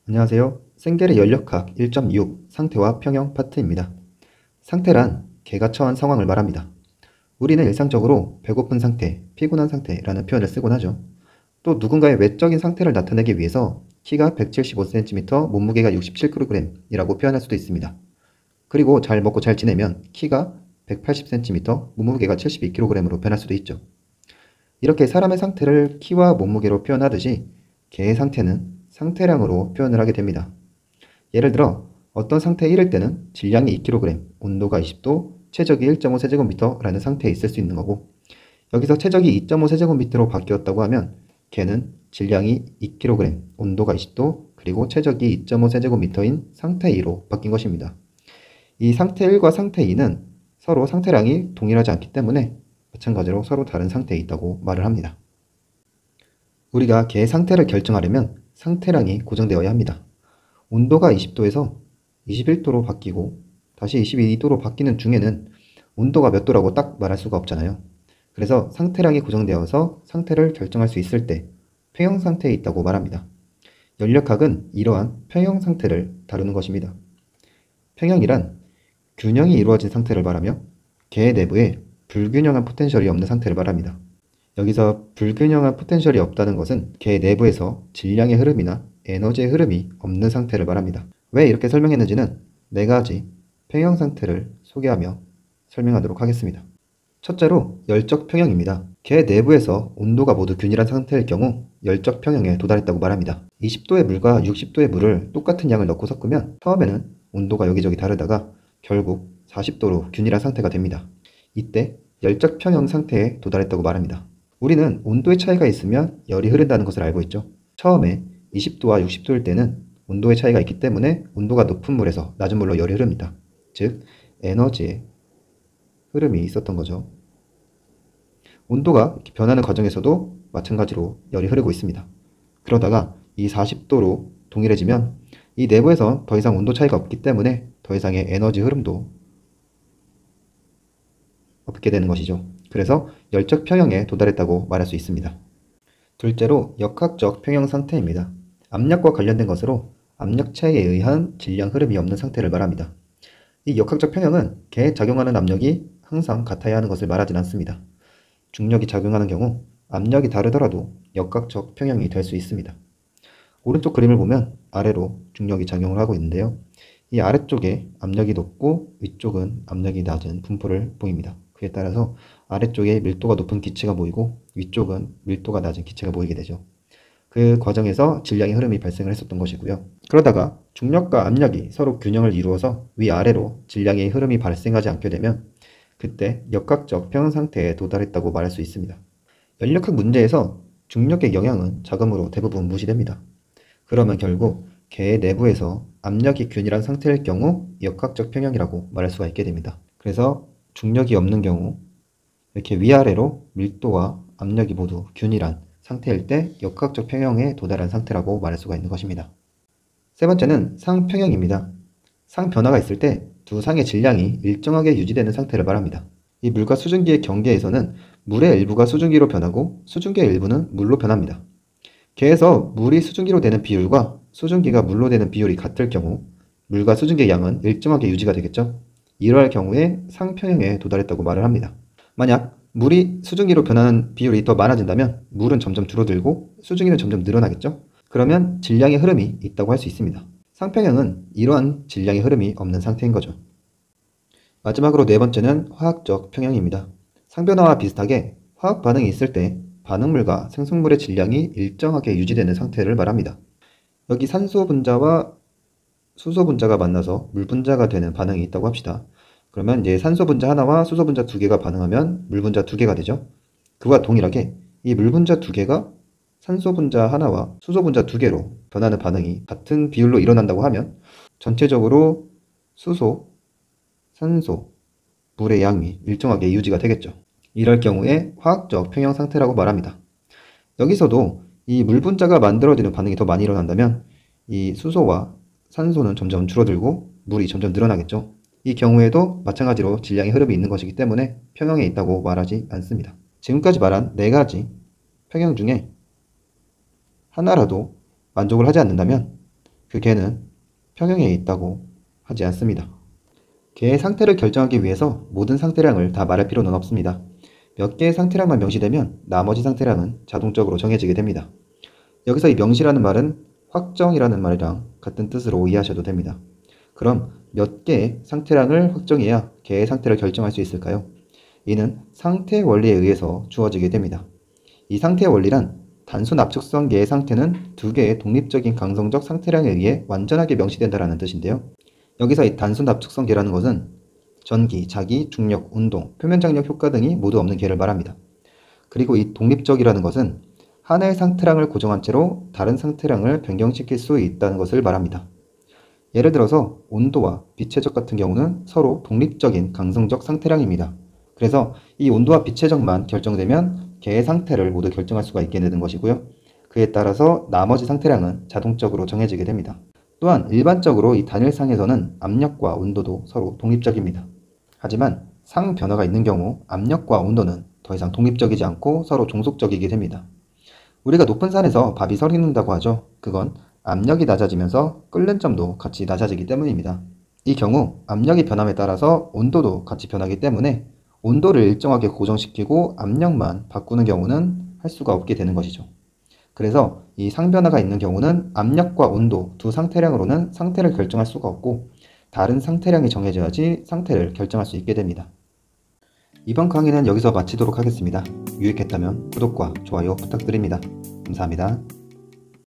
안녕하세요. 생계의 연력학 1.6 상태와 평형 파트입니다. 상태란 개가 처한 상황을 말합니다. 우리는 일상적으로 배고픈 상태, 피곤한 상태라는 표현을 쓰곤 하죠. 또 누군가의 외적인 상태를 나타내기 위해서 키가 175cm, 몸무게가 67kg이라고 표현할 수도 있습니다. 그리고 잘 먹고 잘 지내면 키가 180cm, 몸무게가 72kg으로 변할 수도 있죠. 이렇게 사람의 상태를 키와 몸무게로 표현하듯이 개의 상태는 상태량으로 표현을 하게 됩니다. 예를 들어 어떤 상태에 이를 때는 질량이 2kg, 온도가 20도, 최적이 1.5세제곱미터라는 상태에 있을 수 있는 거고, 여기서 최적이 2.5세제곱미터로 바뀌었다고 하면 개는 질량이 2kg, 온도가 20도, 그리고 최적이 2.5세제곱미터인 상태 2로 바뀐 것입니다. 이 상태 1과 상태 2는 서로 상태량이 동일하지 않기 때문에 마찬가지로 서로 다른 상태에 있다고 말을 합니다. 우리가 개의 상태를 결정하려면 상태량이 고정되어야 합니다. 온도가 20도에서 21도로 바뀌고 다시 22도로 바뀌는 중에는 온도가 몇 도라고 딱 말할 수가 없잖아요. 그래서 상태량이 고정되어서 상태를 결정할 수 있을 때 평형 상태에 있다고 말합니다. 연력학은 이러한 평형 상태를 다루는 것입니다. 평형이란 균형이 이루어진 상태를 말하며 개 내부에 불균형한 포텐셜이 없는 상태를 말합니다. 여기서 불균형한 포텐셜이 없다는 것은 개 내부에서 질량의 흐름이나 에너지의 흐름이 없는 상태를 말합니다. 왜 이렇게 설명했는지는 4가지 평형 상태를 소개하며 설명하도록 하겠습니다. 첫째로 열적 평형입니다. 개 내부에서 온도가 모두 균일한 상태일 경우 열적 평형에 도달했다고 말합니다. 20도의 물과 60도의 물을 똑같은 양을 넣고 섞으면 처음에는 온도가 여기저기 다르다가 결국 40도로 균일한 상태가 됩니다. 이때 열적 평형 상태에 도달했다고 말합니다. 우리는 온도의 차이가 있으면 열이 흐른다는 것을 알고 있죠. 처음에 20도와 60도일 때는 온도의 차이가 있기 때문에 온도가 높은 물에서 낮은 물로 열이 흐릅니다. 즉 에너지의 흐름이 있었던 거죠. 온도가 변하는 과정에서도 마찬가지로 열이 흐르고 있습니다. 그러다가 이 40도로 동일해지면 이 내부에서 더 이상 온도 차이가 없기 때문에 더 이상의 에너지 흐름도 없게 되는 것이죠. 그래서 열적 평형에 도달했다고 말할 수 있습니다. 둘째로 역학적 평형 상태입니다. 압력과 관련된 것으로 압력 차이에 의한 질량 흐름이 없는 상태를 말합니다. 이 역학적 평형은 개에 작용하는 압력이 항상 같아야 하는 것을 말하진 않습니다. 중력이 작용하는 경우 압력이 다르더라도 역학적 평형이 될 수 있습니다. 오른쪽 그림을 보면 아래로 중력이 작용을 하고 있는데요. 이 아래쪽에 압력이 높고 위쪽은 압력이 낮은 분포를 보입니다. 그에 따라서 아래쪽에 밀도가 높은 기체가 보이고 위쪽은 밀도가 낮은 기체가 보이게 되죠. 그 과정에서 질량의 흐름이 발생을 했었던 것이고요. 그러다가 중력과 압력이 서로 균형을 이루어서 위아래로 질량의 흐름이 발생하지 않게 되면 그때 역학적 평형 상태에 도달했다고 말할 수 있습니다. 연력학 문제에서 중력의 영향은 작음으로 대부분 무시됩니다. 그러면 결국 개의 내부에서 압력이 균일한 상태일 경우 역학적 평형이라고 말할 수가 있게 됩니다. 그래서 중력이 없는 경우 이렇게 위아래로 밀도와 압력이 모두 균일한 상태일 때 역학적 평형에 도달한 상태라고 말할 수가 있는 것입니다. 세 번째는 상평형입니다. 상변화가 있을 때 두 상의 질량이 일정하게 유지되는 상태를 말합니다. 이 물과 수증기의 경계에서는 물의 일부가 수증기로 변하고 수증기의 일부는 물로 변합니다. 개에서 물이 수증기로 되는 비율과 수증기가 물로 되는 비율이 같을 경우 물과 수증기의 양은 일정하게 유지가 되겠죠. 이러할 경우에 상평형에 도달했다고 말을 합니다. 만약 물이 수증기로 변하는 비율이 더 많아진다면 물은 점점 줄어들고 수증기는 점점 늘어나겠죠. 그러면 질량의 흐름이 있다고 할 수 있습니다. 상평형은 이러한 질량의 흐름이 없는 상태인 거죠. 마지막으로 네 번째는 화학적 평형입니다. 상변화와 비슷하게 화학 반응이 있을 때 반응물과 생성물의 질량이 일정하게 유지되는 상태를 말합니다. 여기 산소 분자와 수소 분자가 만나서 물 분자가 되는 반응이 있다고 합시다. 그러면 이제 산소 분자 하나와 수소 분자 2개가 반응하면 물 분자 2개가 되죠. 그와 동일하게 이 물 분자 2개가 산소 분자 하나와 수소 분자 2개로 변하는 반응이 같은 비율로 일어난다고 하면 전체적으로 수소, 산소, 물의 양이 일정하게 유지가 되겠죠. 이럴 경우에 화학적 평형 상태라고 말합니다. 여기서도 이 물 분자가 만들어지는 반응이 더 많이 일어난다면 이 수소와 산소는 점점 줄어들고 물이 점점 늘어나겠죠. 이 경우에도 마찬가지로 질량의 흐름이 있는 것이기 때문에 평형에 있다고 말하지 않습니다. 지금까지 말한 4가지 평형 중에 하나라도 만족을 하지 않는다면 그 개는 평형에 있다고 하지 않습니다. 개의 상태를 결정하기 위해서 모든 상태량을 다 말할 필요는 없습니다. 몇 개의 상태량만 명시되면 나머지 상태량은 자동적으로 정해지게 됩니다. 여기서 이 명시라는 말은 확정이라는 말이랑 같은 뜻으로 이해하셔도 됩니다. 그럼 몇 개의 상태량을 확정해야 개의 상태를 결정할 수 있을까요? 이는 상태 원리에 의해서 주어지게 됩니다. 이 상태 원리란 단순 압축성 개의 상태는 두 개의 독립적인 강성적 상태량에 의해 완전하게 명시된다는 뜻인데요. 여기서 이 단순 압축성 개라는 것은 전기, 자기, 중력, 운동, 표면장력 효과 등이 모두 없는 개를 말합니다. 그리고 이 독립적이라는 것은 하나의 상태량을 고정한 채로 다른 상태량을 변경시킬 수 있다는 것을 말합니다. 예를 들어서 온도와 빛의 적 같은 경우는 서로 독립적인 강성적 상태량입니다. 그래서 이 온도와 빛의 적만 결정되면 개의 상태를 모두 결정할 수가 있게 되는 것이고요. 그에 따라서 나머지 상태량은 자동적으로 정해지게 됩니다. 또한 일반적으로 이 단일상에서는 압력과 온도도 서로 독립적입니다. 하지만 상 변화가 있는 경우 압력과 온도는 더 이상 독립적이지 않고 서로 종속적이게 됩니다. 우리가 높은 산에서 밥이 설익는다고 하죠. 그건 압력이 낮아지면서 끓는 점도 같이 낮아지기 때문입니다. 이 경우 압력이 변함에 따라서 온도도 같이 변하기 때문에 온도를 일정하게 고정시키고 압력만 바꾸는 경우는 할 수가 없게 되는 것이죠. 그래서 이 상변화가 있는 경우는 압력과 온도 두 상태량으로는 상태를 결정할 수가 없고 다른 상태량이 정해져야지 상태를 결정할 수 있게 됩니다. 이번 강의는 여기서 마치도록 하겠습니다. 유익했다면 구독과 좋아요 부탁드립니다. 감사합니다.